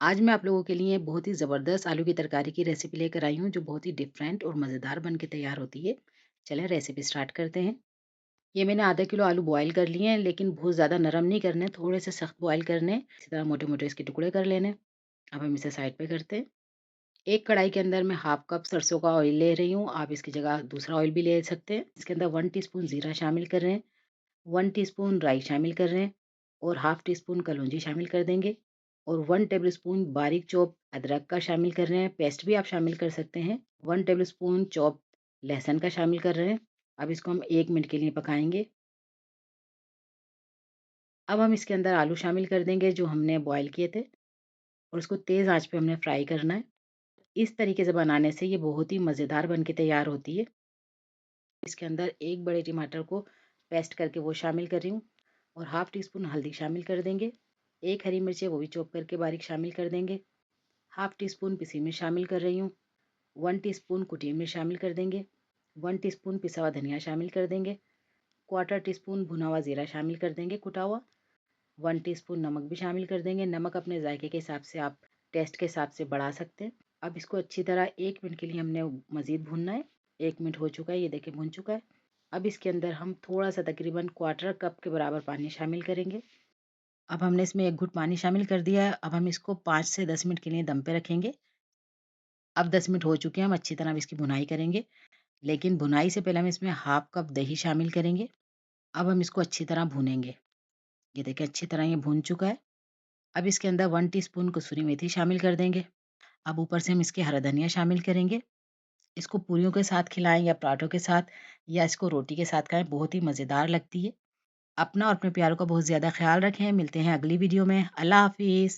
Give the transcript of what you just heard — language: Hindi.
आज मैं आप लोगों के लिए बहुत ही ज़बरदस्त आलू की तरकारी की रेसिपी लेकर आई हूँ जो बहुत ही डिफरेंट और मज़ेदार बन के तैयार होती है। चलें रेसिपी स्टार्ट करते हैं। ये मैंने आधा किलो आलू बॉयल कर लिए हैं, लेकिन बहुत ज़्यादा नरम नहीं करने, थोड़े से सख्त बॉयल करने। इसी तरह मोटे मोटे इसके टुकड़े कर लेने। अब हम इसे साइड पे करते हैं। एक कढ़ाई के अंदर मैं हाफ कप सरसों का ऑयल ले रही हूँ। आप इसकी जगह दूसरा ऑयल भी ले सकते हैं। इसके अंदर 1 टीस्पून ज़ीरा शामिल कर रहे हैं, 1 टीस्पून राई शामिल कर रहे हैं और हाफ टी स्पून कलौंजी शामिल कर देंगे और 1 टेबल स्पून बारीक चॉप अदरक का शामिल कर रहे हैं। पेस्ट भी आप शामिल कर सकते हैं। 1 टेबल स्पून चॉप लहसुन का शामिल कर रहे हैं। अब इसको हम 1 मिनट के लिए पकाएंगे। अब हम इसके अंदर आलू शामिल कर देंगे जो हमने बॉयल किए थे और उसको तेज़ आंच पे हमने फ्राई करना है। इस तरीके से बनाने से ये बहुत ही मज़ेदार बन के तैयार होती है। इसके अंदर एक बड़े टमाटर को पेस्ट करके वो शामिल कर रही हूँ और हाफ टी स्पून हल्दी शामिल कर देंगे। एक हरी मिर्च है वो भी चॉप करके बारीक शामिल कर देंगे। हाफ टी स्पून पिसी मिर्च शामिल कर रही हूँ। 1 टीस्पून कुटी मिर्च शामिल कर देंगे। 1 टीस्पून पिसा हुआ धनिया शामिल कर देंगे। क्वार्टर टी स्पून भुना हुआ जीरा शामिल कर देंगे कुटा हुआ। 1 टीस्पून नमक भी शामिल कर देंगे। नमक अपने जायके के हिसाब से आप टेस्ट के हिसाब से बढ़ा सकते हैं। अब इसको अच्छी तरह 1 मिनट के लिए हमने मज़ीद भूनना है। 1 मिनट हो चुका है, ये देखिए भून चुका है। अब इसके अंदर हम थोड़ा सा तकरीबन क्वार्टर कप के बराबर पानी शामिल करेंगे। अब हमने इसमें एक घुट पानी शामिल कर दिया है। अब हम इसको 5 से 10 मिनट के लिए दम पे रखेंगे। अब 10 मिनट हो चुके हैं, हम अच्छी तरह इसकी भुनाई करेंगे। लेकिन भुनाई से पहले हम इसमें हाफ कप दही शामिल करेंगे। अब हम इसको अच्छी तरह भूनेंगे। ये देखिए अच्छी तरह ये भून चुका है। अब इसके अंदर 1 टीस्पून कसूरी मेथी शामिल कर देंगे। अब ऊपर से हम इसके हरा धनिया शामिल करेंगे। इसको पूरियों के साथ खिलाएं या पराठों के साथ या इसको रोटी के साथ खाएं, बहुत ही मज़ेदार लगती है। अपना और अपने प्यारों का बहुत ज़्यादा ख्याल रखें। मिलते हैं अगली वीडियो में। अल्लाह हाफिज़।